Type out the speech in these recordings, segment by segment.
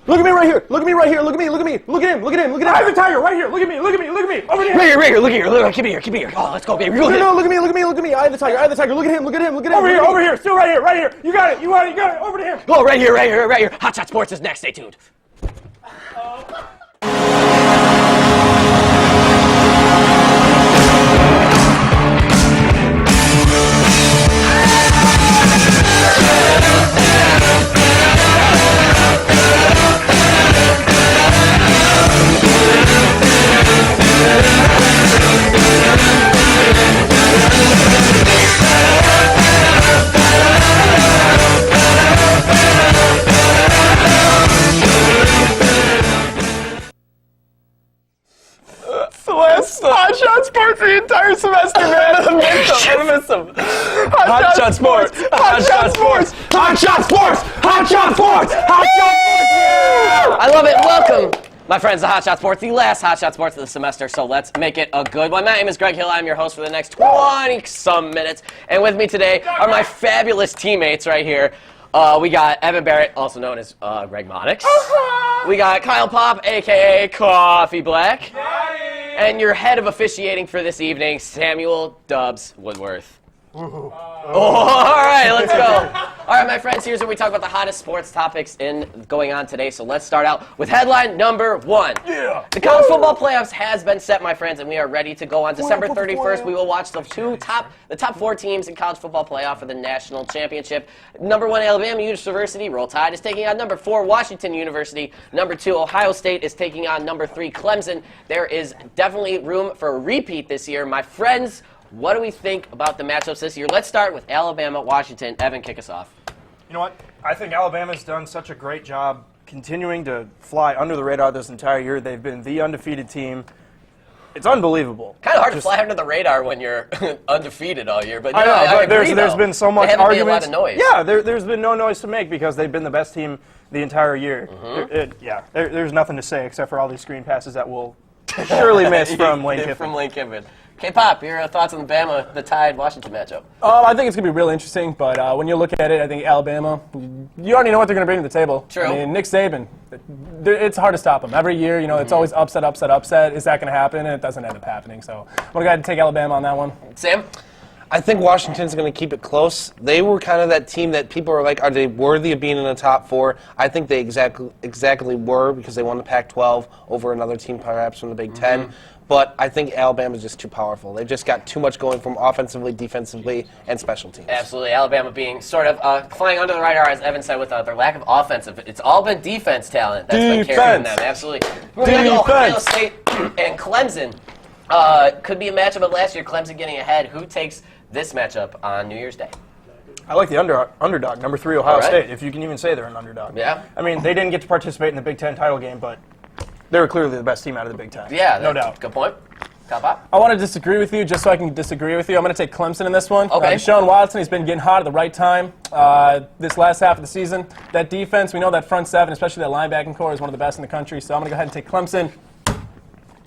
Look at me right here. Look at me right here. Look at me. Look at me. Look at him. Look at him. Look at him. I'm the tiger right here. Look at me. Look at me. Look at me. Over here. Right here. Right here. Look here. Look, keep me here. Keep me here. Oh, let's go, baby. No, Look at me. Look at me. Look at me. Look at me. I have the tiger. Look at him. Look at him. Look at him. Over here. Over here. Still right here. Right here. You got it. You got it. You got it. Over to him. Oh, right here. Right here. Right here. Hot Shot Sports is next. Stay tuned. Hot Shot Sports the entire semester, man. I miss them. Hot Shot Sports. Hot Shot Sports. Hot Shot Sports. Hot Shot Sports. Hot Shot Sports. Yeah! I love it. Welcome, my friends, to Hot Shot Sports, the last Hot Shot Sports of the semester. So let's make it a good one. My name is Greg Hill. I'm your host for the next 20-some minutes. And with me today are my fabulous teammates right here. We got Evan Barrett, also known as Greg Monix. We got Kyle Pop, a.k.a. Coffee Black. And your head of officiating for this evening, Samuel Dubs Woodworth. Oh, all right, let's go. All right, my friends, here's where we talk about the hottest sports topics going on today. So let's start out with headline number one. Yeah. The college football playoffs has been set, my friends, and we are ready to go on December 31st. We will watch the top four teams in college football playoff for the national championship. Number 1, Alabama University, Roll Tide, is taking on number 4, Washington University. Number 2, Ohio State is taking on number 3, Clemson. There is definitely room for a repeat this year. My friends, what do we think about the matchups this year? Let's start with Alabama, Washington. Evan, kick us off. You know what? I think Alabama's done such a great job continuing to fly under the radar this entire year. They've been the undefeated team. It's unbelievable. Kind of hard to fly under the radar when you're undefeated all year. But I know, but there's been so much arguments. A lot of noise. Yeah, there's been no noise to make because they've been the best team the entire year. There's nothing to say except for all these screen passes that we'll surely miss from Lane Kiffin. From Lane Kiffin. Okay, Pop, your thoughts on the Tide Washington matchup? I think it's going to be real interesting, but when you look at it, I think Alabama, you already know what they're going to bring to the table. True. I mean, Nick Saban, it's hard to stop him. Every year, it's always upset. Is that going to happen? And it doesn't end up happening. So I'm going to go ahead and take Alabama on that one. Sam? I think Washington's going to keep it close. They were kind of that team that people are like, are they worthy of being in the top 4? I think they exactly were because they won the Pac-12 over another team perhaps from the Big Ten. But I think Alabama's just too powerful. They've just got too much going from offensively, defensively, and special teams. Absolutely. Alabama being sort of flying under the radar, as Evan said, with their lack of offensive. It's all been defense talent that's been carrying them. Absolutely. We're going to go Ohio State and Clemson. Could be a matchup of last year, Clemson getting ahead. Who takes this matchup on New Year's Day? I like the underdog, number 3, Ohio State, if you can even say they're an underdog. Yeah. I mean, they didn't get to participate in the Big Ten title game, but they were clearly the best team out of the Big Ten. Yeah, no doubt. Good point. Pop. I want to disagree with you just so I can disagree with you. I'm going to take Clemson in this one. Okay. Deshaun Watson, he's been getting hot at the right time this last half of the season. That defense, we know that front seven, especially that linebacking core, is one of the best in the country. So I'm going to go ahead and take Clemson.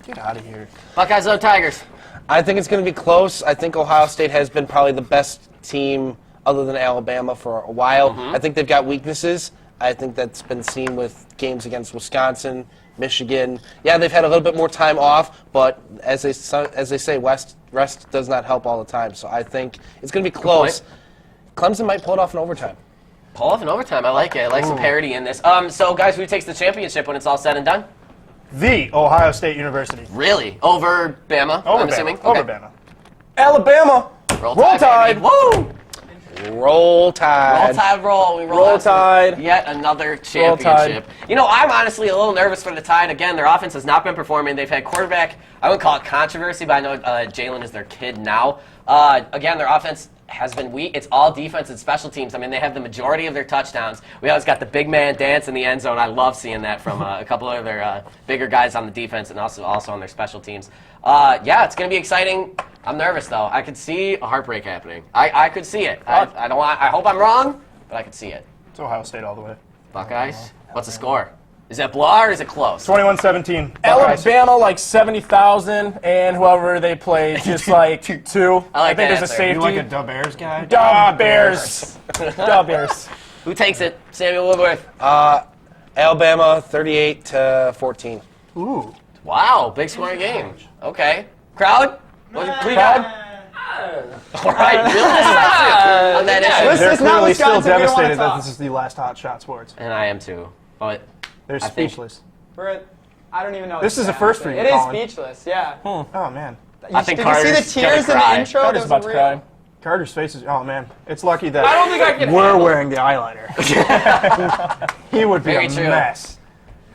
Get out of here. Buckeyes or Tigers? I think it's going to be close. I think Ohio State has been probably the best team other than Alabama for a while. I think they've got weaknesses. I think that's been seen with games against Wisconsin, Michigan. Yeah, they've had a little bit more time off, but as they say, rest does not help all the time. So I think it's going to be close. Clemson might pull it off in overtime. Pull off in overtime. I like it. I like some parity in this. So, guys, who takes the championship when it's all said and done? The Ohio State University. Really? Over Bama, I'm assuming? Over Okay. Bama. Alabama. Roll Tide. baby. Woo! Roll Tide. Roll Tide, roll. We Roll Tide. Yet another championship. You know, I'm honestly a little nervous for the Tide. Again, their offense has not been performing. They've had quarterback, I wouldn't call it controversy, but I know Jalen is their kid now. Again, their offense has been weak. It's all defense and special teams. I mean, they have the majority of their touchdowns. We always got the big man dance in the end zone. I love seeing that from a couple of their bigger guys on the defense and also on their special teams. Yeah, it's going to be exciting. I'm nervous, though. I could see a heartbreak happening. I could see it. I hope I'm wrong, but I could see it. It's Ohio State all the way. Buckeyes? What's the score? Is that blowout or is it close? 21-17. Alabama, like 70,000, and whoever they play, just like 2. I like think that there's a answer. safety. You like a Da Bears guy? Da Bears. Da Bears. Who takes it? Samuel Woodworth. Alabama 38-14. Ooh. Wow, big scoring game. Okay. Crowd? Crowd? All right, Bill is on that issue. They're It's not clearly still Wisconsin, we don't wanna devastated that talk. this is the last Hot Shot Sports. And I am too. But They're I think- speechless. I don't even know. This what is to a say, first for honestly. you, It is Colin. speechless, yeah. Oh, man. I think Did you see the Carter's gonna tears in cry. the intro? Carter's Those about to were cry. real. Carter's face is, oh, man. It's lucky that I don't think I can we're handle it. wearing the eyeliner. He would be Very a true. mess.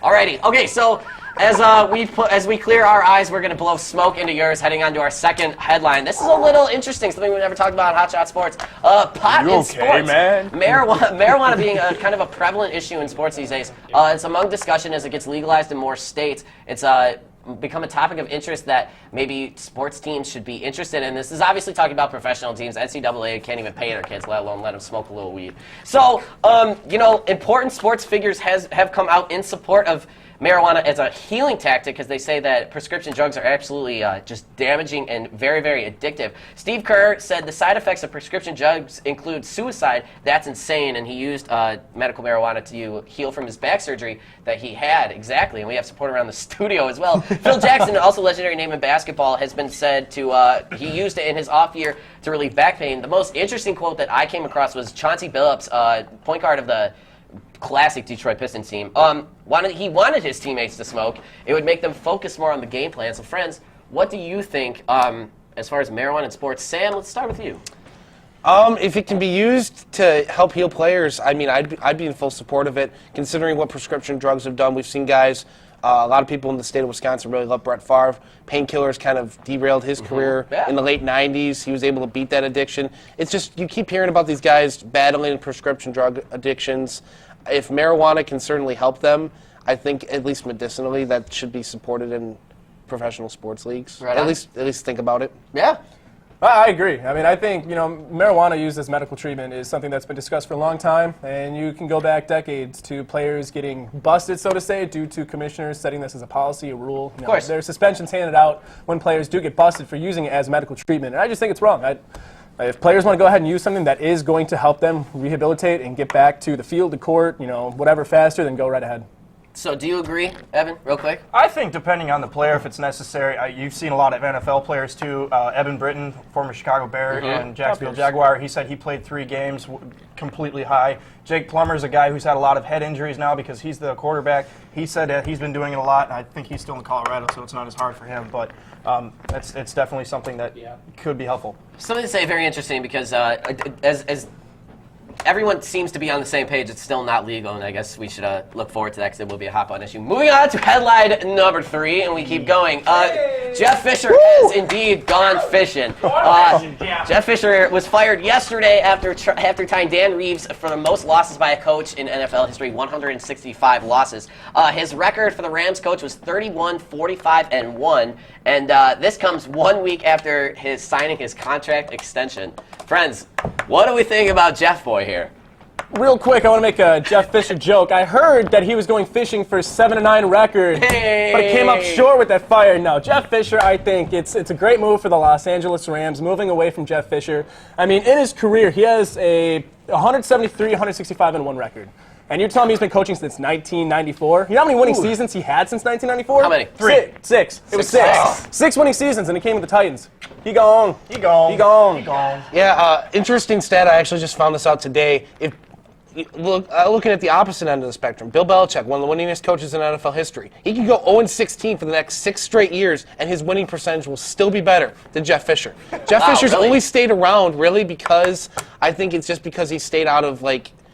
Alrighty. Okay, so as we clear our eyes, we're gonna blow smoke into yours, heading on to our second headline. This is a little interesting, something we've never talked about on Hot Shot Sports. Pot in sports. man? Marijuana being a kind of a prevalent issue in sports these days. It's among discussion as it gets legalized in more states. It's become a topic of interest that maybe sports teams should be interested in. This is obviously talking about professional teams. NCAA can't even pay their kids, let alone let them smoke a little weed. So, important sports figures have come out in support of marijuana as a healing tactic because they say that prescription drugs are absolutely just damaging and very, very addictive. Steve Kerr said the side effects of prescription drugs include suicide. That's insane, and he used medical marijuana to heal from his back surgery that he had. Exactly, and we have support around the studio as well. Phil Jackson, also a legendary name in basketball, has been said to he used it in his off year to relieve back pain. The most interesting quote that I came across was Chauncey Billups, point guard of the classic Detroit Pistons team. He wanted his teammates to smoke. It would make them focus more on the game plan. So, friends, what do you think as far as marijuana in sports? Sam, let's start with you. If it can be used to help heal players, I mean, I'd be in full support of it, considering what prescription drugs have done. We've seen guys, a lot of people in the state of Wisconsin really love Brett Favre. Painkillers kind of derailed his career in the late 90s. He was able to beat that addiction. It's just, you keep hearing about these guys battling prescription drug addictions. If marijuana can certainly help them, I think, at least medicinally, that should be supported in professional sports leagues. Right at on. least think about it. Yeah. I agree. I mean, I think, marijuana used as medical treatment is something that's been discussed for a long time, and you can go back decades to players getting busted, so to say, due to commissioners setting this as a policy, a rule. Of course. There are suspensions handed out when players do get busted for using it as medical treatment, and I just think it's wrong. If players want to go ahead and use something that is going to help them rehabilitate and get back to the field, the court, whatever faster, then go right ahead. So, do you agree, Evan, real quick? I think depending on the player, if it's necessary, you've seen a lot of NFL players too. Evan Britton, former Chicago Bear and Jacksonville Jaguar, he said he played 3 games completely high. Jake Plummer's a guy who's had a lot of head injuries now because he's the quarterback. He said that he's been doing it a lot, and I think he's still in Colorado, so it's not as hard for him. But it's definitely something that could be helpful. Something to say very interesting because as everyone seems to be on the same page, it's still not legal, and I guess we should look forward to that because it will be a hot button issue. Moving on to headline number 3, and we keep going. Jeff Fisher has indeed gone fishing. Jeff Fisher was fired yesterday after tying Dan Reeves for the most losses by a coach in NFL history, 165 losses. His record for the Rams coach was 31-45-1, and this comes 1 week after his signing his contract extension. Friends, what do we think about Jeff Boy here? Real quick, I want to make a Jeff Fisher joke. I heard that he was going fishing for a 7-9 record, but it came up short with that fire. No, Jeff Fisher, I think it's a great move for the Los Angeles Rams, moving away from Jeff Fisher. I mean, in his career, he has a 173-165-1 record. And you're telling me he's been coaching since 1994? You know how many winning seasons he had since 1994? How many? 3. 6. It was 6. 6 winning seasons, and he came with the Titans. He gone. Yeah, interesting stat. I actually just found this out today. Looking at the opposite end of the spectrum, Bill Belichick, one of the winningest coaches in NFL history. He can go 0-16 for the next 6 straight years, and his winning percentage will still be better than Jeff Fisher. Jeff Fisher's really? only stayed around really because I think it's just because he stayed out of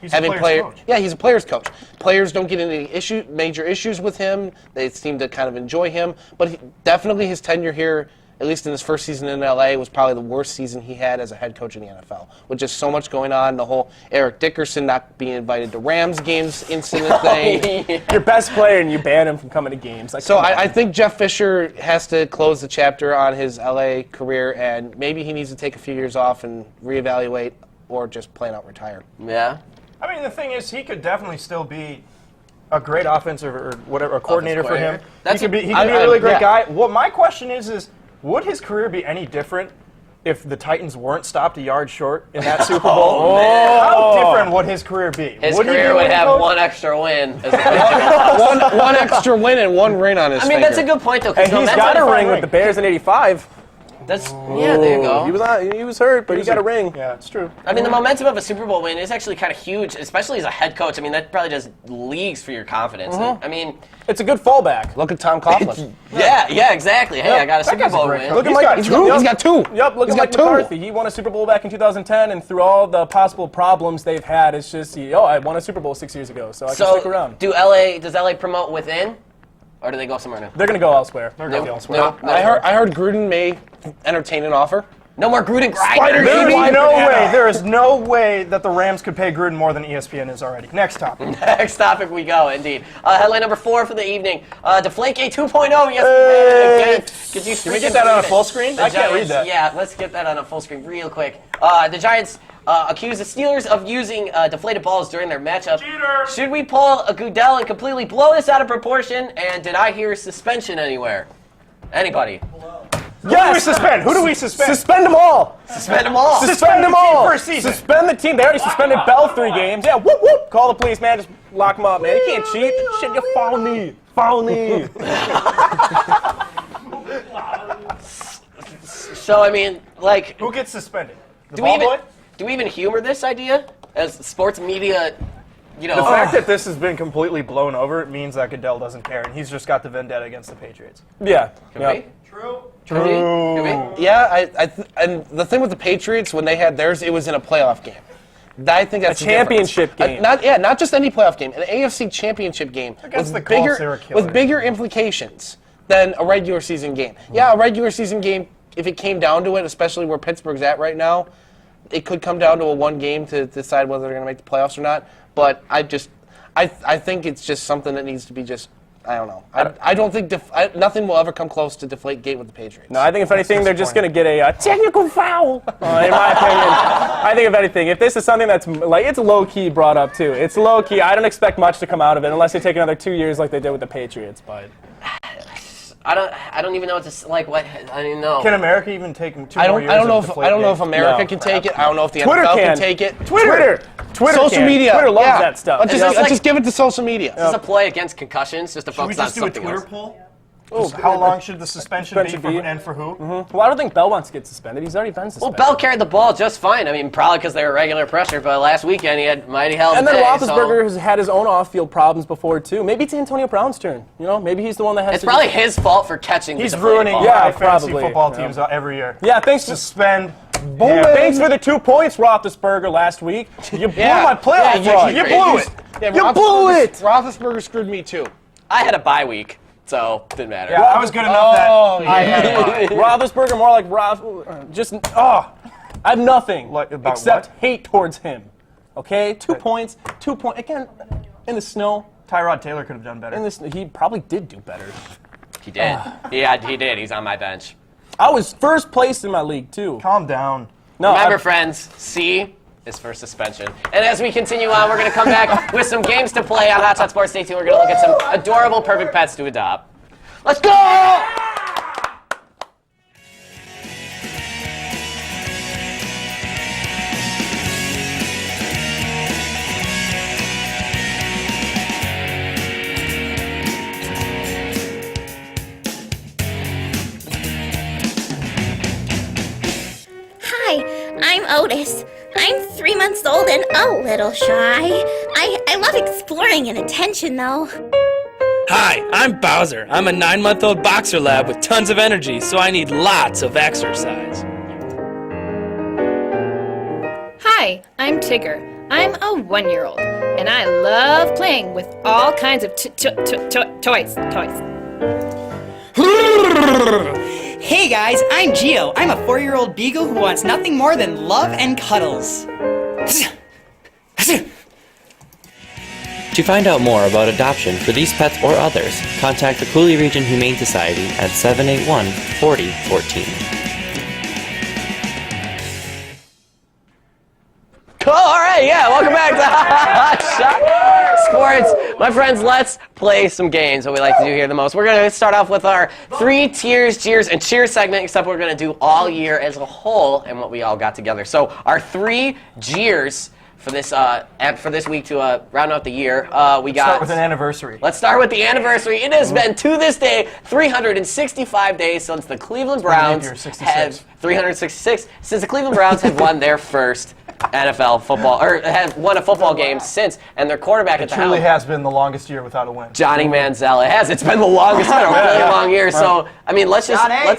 He's having a player's coach. Yeah, he's a player's coach. Players don't get any major issues with him. They seem to kind of enjoy him, but definitely his tenure here, at least in his first season in LA, was probably the worst season he had as a head coach in the NFL. With just so much going on, the whole Eric Dickerson not being invited to Rams games incident thing. Your best player, and you ban him from coming to games. So I think Jeff Fisher has to close the chapter on his LA career, and maybe he needs to take a few years off and reevaluate or just plain out retire. Yeah. I mean, the thing is, he could definitely still be a great offensive or whatever, a coordinator for him. He could be a really great guy. What my question is would his career be any different if the Titans weren't stopped a yard short in that Super Bowl, how different would his career be? His career would have one extra win. As a one extra win and one ring on his finger. that's a good point, though. And he's got a ring with the Bears in '85. Yeah, there you go. He was hurt, but he got a ring. Yeah, it's true. I mean, the momentum of a Super Bowl win is actually kind of huge, especially as a head coach. I mean, that probably does leagues for your confidence. And, I mean, It's a good fallback. Look at Tom Coughlin. yeah, exactly. Hey, I got a Super guy's a Bowl great win. coach. Look at He's Mike. got two. He's got two. Yep, look He's at got Mike two. McCarthy. He won a Super Bowl back in 2010, and through all the possible problems they've had, it's just, I won a Super Bowl 6 years ago, so I can stick around. Does LA promote within, or do they go somewhere new? They're going to go elsewhere. They're going to be elsewhere. No, I heard Gruden may entertain an offer. no more Gruden There Grider. is no way that the Rams could pay Gruden more than ESPN is already. Next topic. Next topic we go, indeed. Headline number 4 for the evening. Deflategate 2.0. Yes, could you Can we get that on a full screen? I can't read that. Yeah, let's get that on a full screen real quick. The Giants accuse the Steelers of using deflated balls during their matchup. Cheater! Should we pull a Goodell and completely blow this out of proportion? And did I hear suspension anywhere? Anybody? Who do we suspend? Who do we suspend? Suspend them all. Suspend them all. Suspend them the team all. for a season. Suspend the team. They already suspended Bell 3 games. Yeah, whoop, whoop. Call the police, man. Just lock them up, man. You can't cheat. Shit, you follow me. Follow me. So, I mean, like, Who gets suspended? The do we ball even boy? do we even humor this idea as sports media? You know, The fact that this has been completely blown over means that Goodell doesn't care, and he's just got the vendetta against the Patriots. Yeah. Could Yep. be. Could be. Yeah, and the thing with the Patriots, when they had theirs, it was in a playoff game. I think that's A championship the difference. game. Not just any playoff game, an AFC championship game Against with the Colts, they were killing with it. bigger implications than a regular season game. Yeah, a regular season game, if it came down to it, especially where Pittsburgh's at right now, it could come down to a one game to decide whether they're going to make the playoffs or not. But I think it's just something that needs to be just. I don't know. I don't think nothing will ever come close to Deflategate with the Patriots. No, I think if anything, they're just going to get a technical foul. In my opinion, I think if anything, if this is something that's like it's low key brought up too, it's low key. I don't expect much to come out of it unless they take another 2 years like they did with the Patriots. But I don't even know what to like. What I don't even know. Can America even take 2 I more don't. years I don't know of if America No. can take it. I don't know if the Twitter NFL can take it. Twitter Social can. media. Twitter loves yeah. that stuff. Let's just give it to social media. This is a play against concussions, just to Should we focus on just do a something Twitter else. poll? How long should the suspension be, and for who? Well, I don't think Bell wants to get suspended. He's already been Well, suspended. Bell carried the ball just fine. I mean, probably because they were regular pressure, but last weekend he had mighty hell of a And then day, Roethlisberger so has had his own off-field problems before too. Maybe it's Antonio Brown's turn. You know, maybe he's the one that has it's to. probably his fault for catching the He's deflated ruining ball. Yeah, high fantasy probably. football Yeah. teams every year. Yeah, thanks. Suspend. Thanks for the 2 points, Roethlisberger, last week. You blew my playoff Yeah, run. you blew it. You blew it. Roethlisberger screwed me too. I had a bye week, so didn't matter. Yeah, I was good enough that I had a bye. Roethlisberger more like I have nothing Like, about except what? hate towards him. Okay, 2 points. 2 points again in the snow. Tyrod Taylor could have done better. He probably did do better. He did. Yeah, he did. He's on my bench. I was first place in my league too. Calm down. No, Remember, friends, C is for suspension. And as we continue on, we're going to come back with some games to play on Hot Shot Sports. Stay tuned. We're going to look at some adorable perfect pets to adopt. Let's go! Hi, I'm Otis. I'm 3 months old and a little shy. I love exploring and attention, though. Hi, I'm Bowser. I'm a 9-month-old boxer lab with tons of energy, so I need lots of exercise. Hi, I'm Tigger. I'm a 1-year-old, and I love playing with all kinds of toys. Hey guys, I'm Geo. I'm a 4-year-old beagle who wants nothing more than love and cuddles. To find out more about adoption for these pets or others, contact the Cooley Region Humane Society at 781-4014. All right, yeah, welcome back to Hot Shot Sports. My friends, let's play some games, what we like to do here the most. We're going to start off with our 3 tiers, cheers, and cheers segment, except we're going to do all year as a whole and what we all got together. So our 3 jeers for this week to round out the year, we got... Start with an anniversary. Let's start with the anniversary. It has been, to this day, 365 days since the Cleveland Browns have... 366 since the Cleveland Browns have won their first NFL football, or have won a football game since, and their quarterback at the helm. It truly has been the longest year without a win. Johnny Manziel. It has. It's been the longest, been a really long year. So, I mean, let's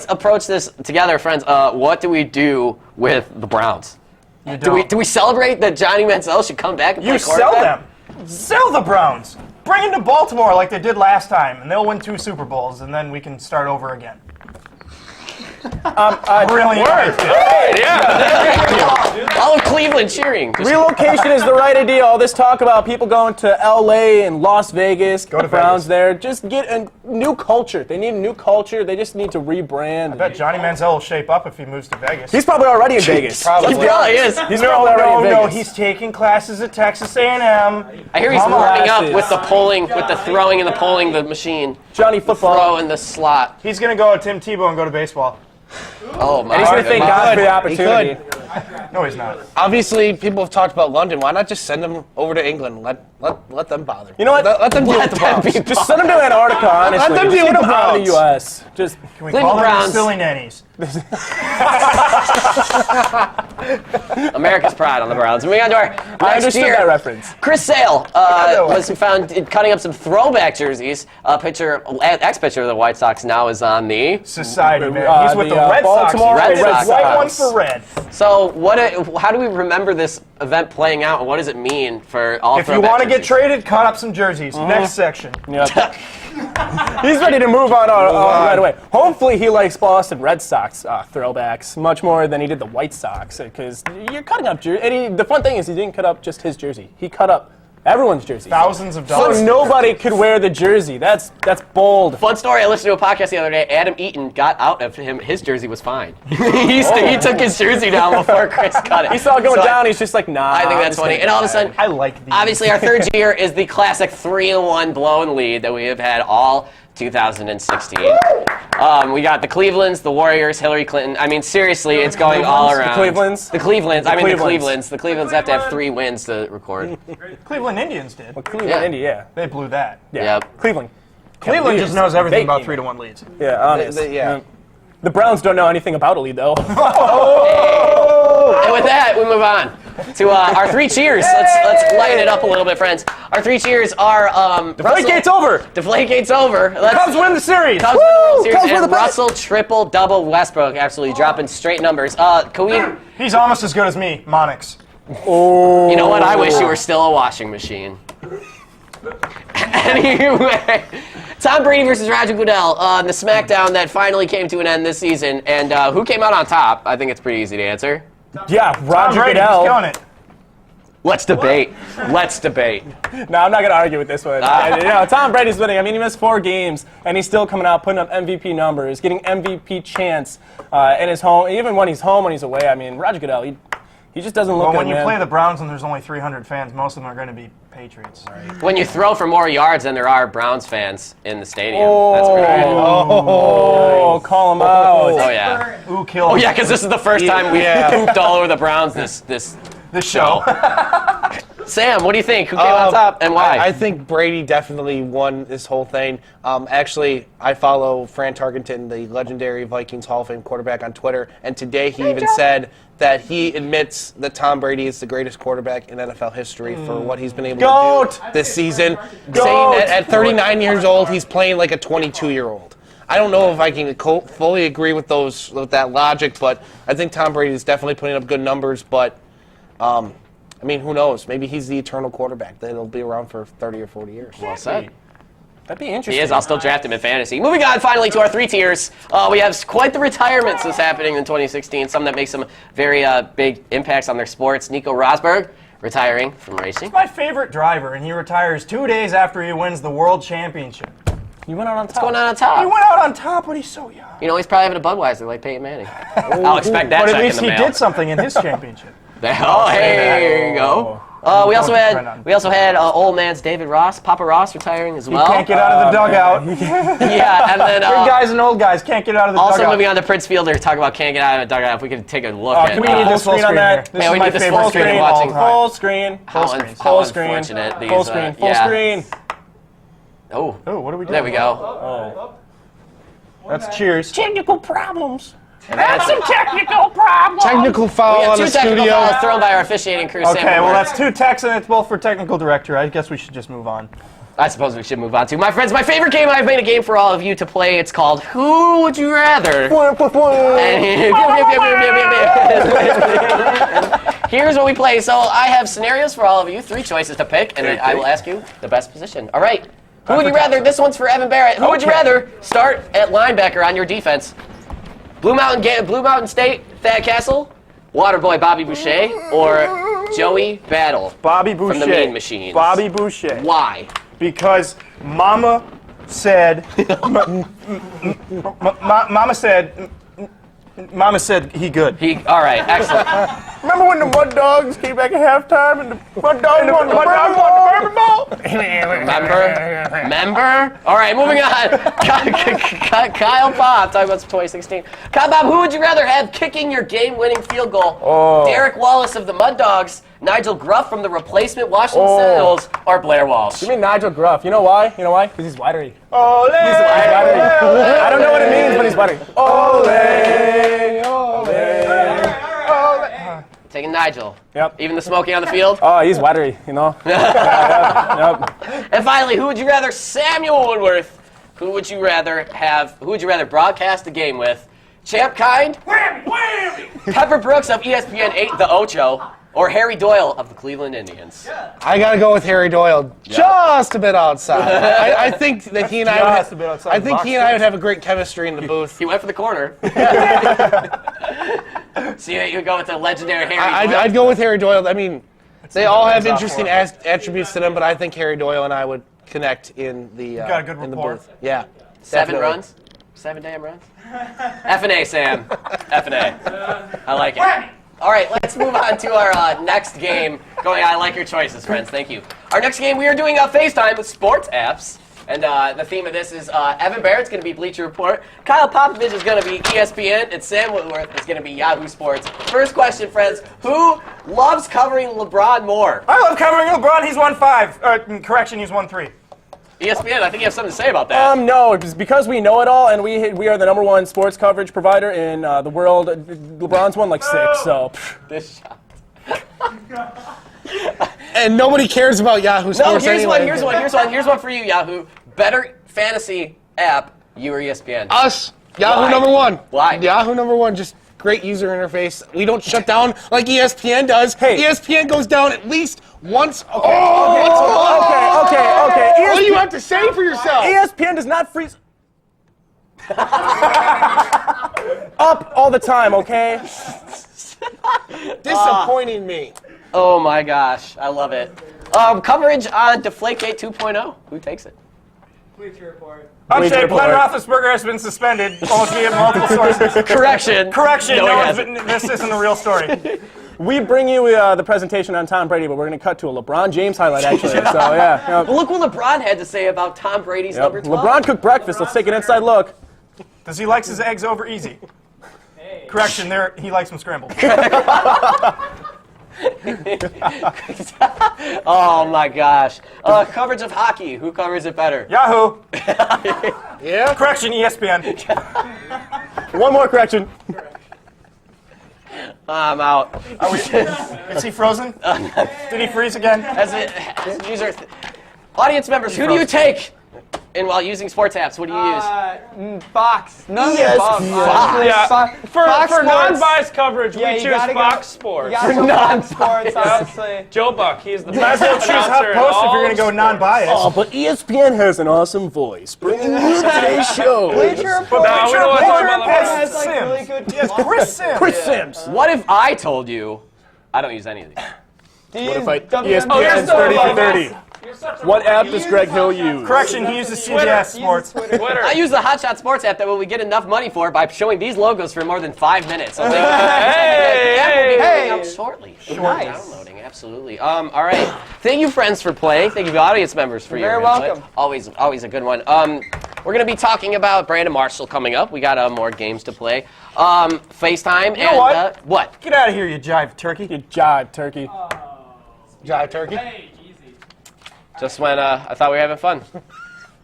approach this together, friends. What do we do with the Browns? Do we celebrate that Johnny Manziel should come back and play quarterback? Sell them. Sell the Browns. Bring them to Baltimore like they did last time, and they'll win 2 Super Bowls, and then we can start over again. Brilliant. All of Cleveland cheering. Relocation is the right idea. All this talk about people going to LA and Las Vegas, Go to Browns Vegas. there. Just get a new culture. They need a new culture. They just need to rebrand. I bet Johnny Manziel will shape up if he moves to Vegas. He's probably already in Vegas. He probably is. He's probably already in No, Vegas. he's taking classes at Texas A&M. I hear he's warming up Molasses. with the polling, with the throwing and the polling, the machine. Johnny Football. Throw in the slot. He's going to go with Tim Tebow and go to baseball. Oh, my And he's going to thank God for the He opportunity. could. No, he's not. Obviously, people have talked about London. Why not just send them over to England? Let them bother. You know what? Let them deal with the them Browns. be Just send him to Antarctica, honestly. them Just deal get with him the out of the Browns. U.S. Just Can we Cleveland call them Browns. the silly nannies? America's pride on the Browns. Moving on to our I next understood tier. that reference. Chris Sale that one. was found cutting up some throwback jerseys. Ex-pitcher of the White Sox now is on the... Society, man. He's with the Red Sox. Baltimore Red He's Sox. white one for red. So how do we remember this event playing out, and what does it mean for all If you throwback want to get jerseys? traded, cut up some jerseys. Next section. Yep. He's ready to move on right away. Hopefully he likes Boston Red Sox throwbacks much more than he did the White Sox, because you're cutting up jersey. The fun thing is he didn't cut up just his jersey. He cut up everyone's jersey. Thousands of dollars. So nobody could wear the jersey. That's bold. Fun story, I listened to a podcast the other day. Adam Eaton got out of him. His jersey was fine. He took his jersey down before Chris cut it. He saw it going So down. He's just like, nah. I think I'm that's just funny. gonna And all of a die. sudden, I like these. obviously, our third year is the classic 3-1 blow and lead that we have had all 2016. We got the Clevelands, the Warriors, Hillary Clinton. I mean, seriously, it's going all around. The Clevelands? The Clevelands. I mean, the Clevelands. Clevelands. The Clevelands have to have 3 wins to record. Cleveland Indians did. Cleveland, Yeah. Indy, yeah. They blew that. Yep. Cleveland. Cleveland just knows everything about They- 3-1 leads. Yeah, honest. yeah. The Browns don't know anything about a lead, though. And with that, we move on to our 3 cheers. Let's lighten it up a little bit, friends. Our 3 cheers are Deflategate's over. Deflategate's over. Cubs win the series. Cubs win the World Series, Cubs win and the bet. Russell triple-double Westbrook, absolutely dropping straight numbers. Can we... He's almost as good as me, Monix. You know what? I wish you were still a washing machine. Anyway, Tom Brady versus Roger Goodell on the SmackDown that finally came to an end this season. And who came out on top? I think it's pretty easy to answer. Yeah, Tom Roger Brady, he's Goodell. killing it. Let's debate. Let's debate. No, I'm not going to argue with this one. Tom Brady's winning. I mean, he missed 4 games, and he's still coming out, putting up MVP numbers, getting MVP chance in his home. Even when he's home, when he's away, I mean, Roger Goodell, he just doesn't look Well, good, when you man. play the Browns and there's only 300 fans, most of them are going to be Patriots. When you throw for more yards than there are Browns fans in the stadium, that's pretty good. Oh, call him out. Oh, yeah. Ooh, kill. Oh, yeah, because this is the first time we pooped all over the Browns this show. Sam, what do you think? Who came on top and why? I think Brady definitely won this whole thing. Actually, I follow Fran Tarkenton, the legendary Vikings Hall of Fame quarterback, on Twitter, and today he even said that he admits that Tom Brady is the greatest quarterback in NFL history for what he's been able to do this season. Saying that at 39 years old, he's playing like a 22-year-old. I don't know if I can fully agree with that logic, but I think Tom Brady is definitely putting up good numbers, but I mean, who knows? Maybe he's the eternal quarterback that'll be around for 30 or 40 years. Well said. That'd be interesting. He is. I'll still draft him in fantasy. Moving on, finally, to our 3 tiers. We have quite the retirements that's happening in 2016. Some that make some very big impacts on their sports. Nico Rosberg retiring from racing. My favorite driver, and he retires 2 days after he wins the World Championship. You went out on top. What's going on He top? went out on top, but he's so young. You know, he's probably having a Budweiser like Peyton Manning. I'll expect that But check at least in the he mail. did something in his championship. Oh, hey, there you go. We also had old man's David Ross, Papa Ross, retiring as well. He can't get out of the dugout. Yeah, and then Big guys and old guys can't get out of the also dugout. moving on to Prince Fielder, talk about can't get out of the dugout. If we could take a look at. Can we need the screen on that? This Yeah, is we my need this favorite full screen screen watching. of all Full screen. How Full screen. unfortunate these. Full screen. Full yeah. screen. Oh, what are we doing? there we go. That's cheers. Technical problems. That's some technical problems. Technical foul We have on two the technical studio. fouls thrown by our officiating crew. Sam Okay, well Woodward. that's 2 techs and it's both for technical director. I guess we should just move on. I suppose we should move on to my friends. My favorite game. I've made a game for all of you to play. It's called Who Would You Rather? Here's what we play. So I have scenarios for all of you, 3 choices to pick, and I will ask you the best position. All right. Who would you rather? This one's for Evan Barrett. Who would you rather start at linebacker on your defense? Blue Mountain State, Thad Castle, Waterboy Bobby Boucher, or Joey Battle Bobby Boucher. from the Mean Machines? Bobby Boucher. Why? Because Mama said, Mama said he good. All right, excellent. Remember when the Mud Dogs came back at halftime and the Mud Dogs won the Bourbon Ball? Remember? All right, moving on. Kyle Pop, talking about 2016. Kyle Pop, who would you rather have kicking your game-winning field goal? Derek Wallace of the Mud Dogs, Nigel Gruff from the replacement Washington Sentinels, or Blair Walsh? You mean Nigel Gruff? You know why? You know why? Because he's widery. Ole! I don't know what it means, but he's widery. Taking Nigel. Yep. Even the smoking on the field? Oh, he's widery, you know? Yep. And finally, who would you rather? Samuel Woodworth. Who would you rather broadcast a game with? Champ Kind? Pepper Brooks of ESPN 8, The Ocho, or Harry Doyle of the Cleveland Indians? I gotta go with Harry Doyle. Just a bit outside. I think that he and I Just a bit outside the box. would have a great chemistry in the booth. He went for the corner. So you go with the legendary Harry Doyle? I'd go with Harry Doyle. I mean, they all have interesting attributes to them, but I think Harry Doyle and I would connect in the got a good in the rapport. booth. Yeah. 7 definitely. runs? 7 damn runs? F&A, Sam. F&A. I like it. All right, let's move on to our next game. I like your choices, friends. Thank you. Our next game, we are doing FaceTime with sports apps. And the theme of this is Evan Barrett's going to be Bleacher Report, Kyle Popovich is going to be ESPN, and Sam Whitworth is going to be Yahoo Sports. First question, friends. Who loves covering LeBron more? I love covering LeBron. He's won 5. Correction, he's won 3. ESPN, I think you have something to say about that. No, it's because we know it all, and we are the #1 sports coverage provider in the world. LeBron's won like 6, so. This shot. And nobody cares about Yahoo Sports Here's anyway. Here's one for you, Yahoo. Better fantasy app, you or ESPN? Us. Yahoo Why? #1. Why? Yahoo #1. Just great user interface. We don't shut down like ESPN does. Hey. ESPN goes down at least once. Okay. What do you have to say for yourself? ESPN does not freeze up all the time, okay? Disappointing me. Oh my gosh, I love it. Coverage on Deflategate 2.0. Who takes it? Bleacher Report. Glenn Roethlisberger has been suspended almost via multiple sources. Correction. Correction, No, he no, hasn't. this isn't a real story. We bring you the presentation on Tom Brady, but we're going to cut to a LeBron James highlight, actually. So, yeah. Well, look what LeBron had to say about Tom Brady's number 12. LeBron cooked breakfast. Let's take an inside look. Does he like his eggs over easy? Correction, he likes them scrambled. Oh my gosh. Coverage of hockey. Who covers it better? Yahoo! Yeah? Correction, ESPN. One more correction. I'm out. Is he frozen? Did he freeze again? Audience members, who do you take? And while using sports apps, what do you use? Fox. None Yes, of Fox. Fox. For For non-biased coverage, Yeah, we you choose gotta Fox go- Sports. You gotta go Fox Sports, honestly. Joe Buck, he's the Might best as well choose announcer in HuffPost if all you're going to go of non-biased. Oh, but ESPN has an awesome voice. Bringing you today's show. Bleacher Report. No, we don't want to talk Bleacher about Report LeBron. has like Sims. really good. Yes, Chris Sims. Chris Sims. What if I told you I don't use any of these? What if I- WMCM? ESPN's 30 for 30. What app does Greg Hill use? Correction, he uses CBS Sports. Twitter. I use the Hot Shot Sports app that we get enough money for by showing these logos for more than 5 minutes. So the app will be coming out shortly. Nice. Downloading, absolutely. All right. Thank you, friends, for playing. Thank you, audience members, for your Very input. welcome. Always a good one. We're going to be talking about Brandon Marshall coming up. We got more games to play. FaceTime. You know what? What? Get out of here, you jive turkey. You jive, turkey. Jive turkey. Just when I thought we were having fun.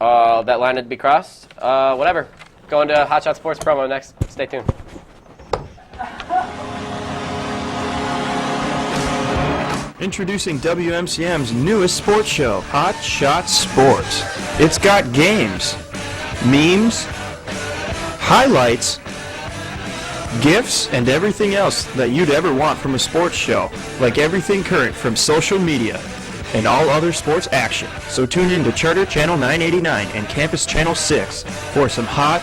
That line had to be crossed. Whatever. Going to Hot Shot Sports promo next. Stay tuned. Introducing WMCM's newest sports show, Hot Shot Sports. It's got games, memes, highlights, gifts, and everything else that you'd ever want from a sports show, like everything current from social media and all other sports action. So tune in to Charter Channel 989 and Campus Channel 6 for some Hot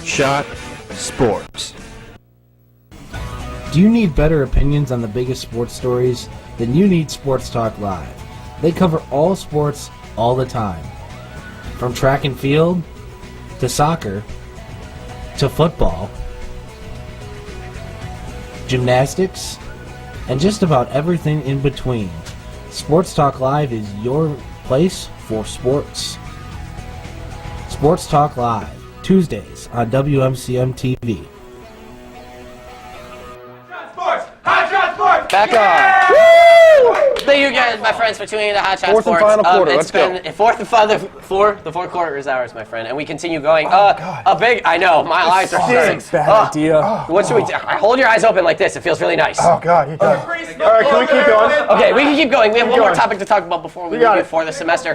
Shot Sports. Do you need better opinions on the biggest sports stories? Then you need Sports Talk Live. They cover all sports all the time. From track and field, to soccer, to football, gymnastics, and just about everything in between. Sports Talk Live is your place for sports. Sports Talk Live, Tuesdays on WMCM TV. Back on. Woo! Thank you again, my friends, for tuning in to Hot Shot Sports. Fourth and final quarter. Let's go. Fourth and final the fourth quarter is ours, my friend, and we continue going. I know, my eyes are starting. Bad idea. What should we do? Hold your eyes open like this. It feels really nice. Oh, God, you're done. All right, can we keep going? Okay, we can keep going. We have one more topic to talk about before we got leave it. for the semester.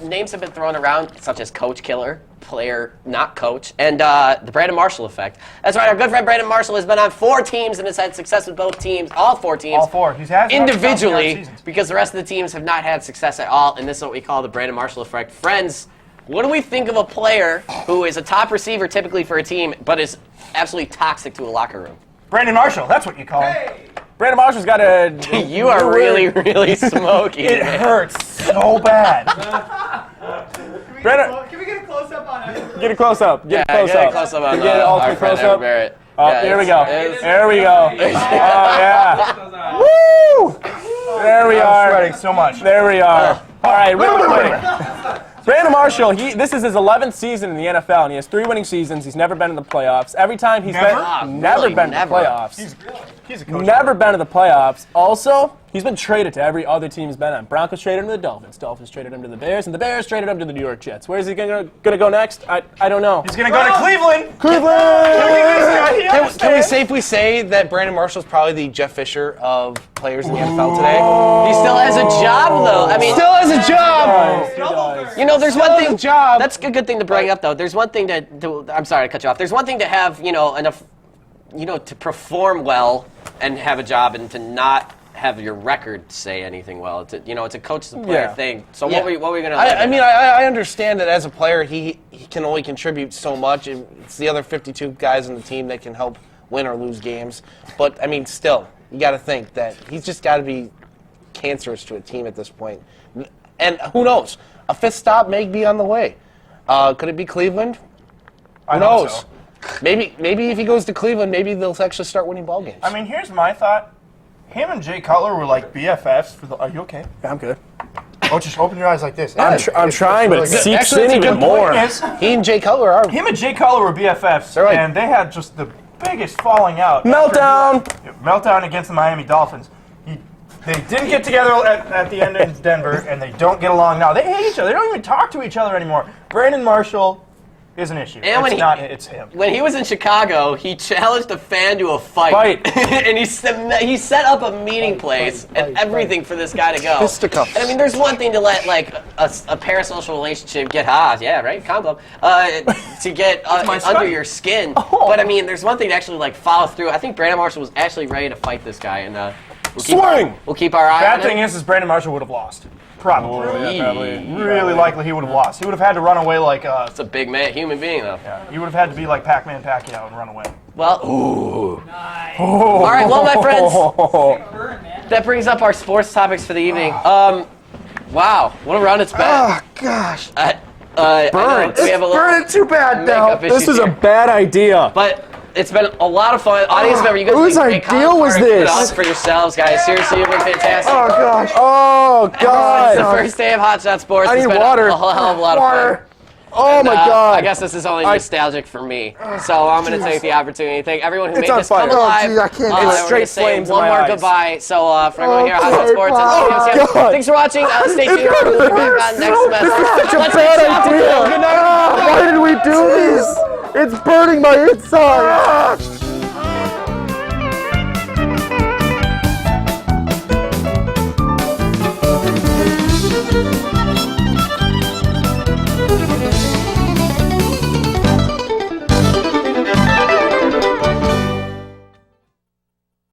Names have been thrown around, such as Coach Killer, player not coach, and the Brandon Marshall effect. That's right, our good friend Brandon Marshall has been on 4 teams and has had success with both teams, all 4 teams. All 4. He's had individually, because the rest of the teams have not had success at all, and this is what we call the Brandon Marshall effect. Friends, what do we think of a player who is a top receiver typically for a team, but is absolutely toxic to a locker room? Brandon Marshall, that's what you call him. Brandon Marshall's got a... You are really, really smoky. It hurts so bad. Brandon, Can we get a close-up on everything? get a close-up. Get a Get a close-up. close-up on Get an our ultimate friend close-up. Evan Barrett. Oh, Yeah, there we go. it's- There we go. Oh, yeah. Woo! There we I'm are. sweating so much. There we are. All right, real quick. Brandon Marshall, this is his 11th season in the NFL, and he has 3 winning seasons. He's never been in the playoffs. Every time he's Never? never been to the playoffs. He's a coach. Never been to the playoffs. Also, he's been traded to every other team he's been on. Broncos traded him to the Dolphins. Dolphins traded him to the Bears, and the Bears traded him to the New York Jets. Where is he going to go next? I don't know. He's going to go to Cleveland. Can we safely say that Brandon Marshall's probably the Jeff Fisher of players in the NFL today? He still has a job, though. I mean, Still has a job. you know, there's Still one has thing. a job. That's a good thing to bring up, though. There's one thing I'm sorry to cut you off. There's one thing to have, enough, to perform well and have a job, and to not have your record say anything well. It's a coach to player thing. So what were you going to? I understand that as a player, he can only contribute so much. And it's the other 52 guys on the team that can help win or lose games. But I mean, still, you got to think that he's just got to be cancerous to a team at this point. And who knows? A 5th stop may be on the way. Could it be Cleveland? Who knows? So. Maybe if he goes to Cleveland, maybe they'll actually start winning ball games. I mean, here's my thought. Him and Jay Cutler were like BFFs. Are you okay? Yeah, I'm good. Oh, just open your eyes like this. I'm trying, but it seeps Actually, in that's a even good more. Point. He and Jay Cutler are. Him and Jay Cutler were BFFs, They're like- and they had just the biggest falling out. Meltdown! Meltdown against the Miami Dolphins. They didn't get together at the end in Denver, and they don't get along now. They hate each other. They don't even talk to each other anymore. Brandon Marshall is an issue. And It's him. When he was in Chicago, he challenged a fan to a fight. And he set up a meeting place and everything for this guy to go. Fisticuffs. And I mean, there's one thing to let like a parasocial relationship get hot, yeah, right, condom, to get under your skin. But I mean, there's one thing to actually like follow through. I think Brandon Marshall was actually ready to fight this guy, and we'll keep our eye on Bad thing him. is Brandon Marshall would have lost. Probably. Probably. Really likely he would have lost. He would have had to run away like It's a big man, human being though. yeah, he would have had to be like Pac-Man Pacquiao and run away. Well, all right, well, my friends, that brings up our sports topics for the evening. Wow, what a run it's been. Oh gosh. Burnt. We have a Burning too bad now. This is a bad idea. But it's been a lot of fun. Audience member, you guys whose have been great. idea was Keep it this? up for yourselves, guys. Seriously, you've been fantastic. Oh gosh. Oh It's God. the first day of Hot Shot Sports. I It's need been water. a hell of a lot of fun. Oh my God. I guess this is only nostalgic for me. So I'm going to take the opportunity to thank everyone who It's made on this come fire. Oh, alive. geez, I can't do it. We're gonna Straight say flames in one my more eyes. goodbye. So for everyone here at Hot Shot Sports, Oh, and God. thanks for watching. Stay tuned. We'll be back on next semester. Such a Let's bad get shot. idea. Why did we do this? It's burning my inside.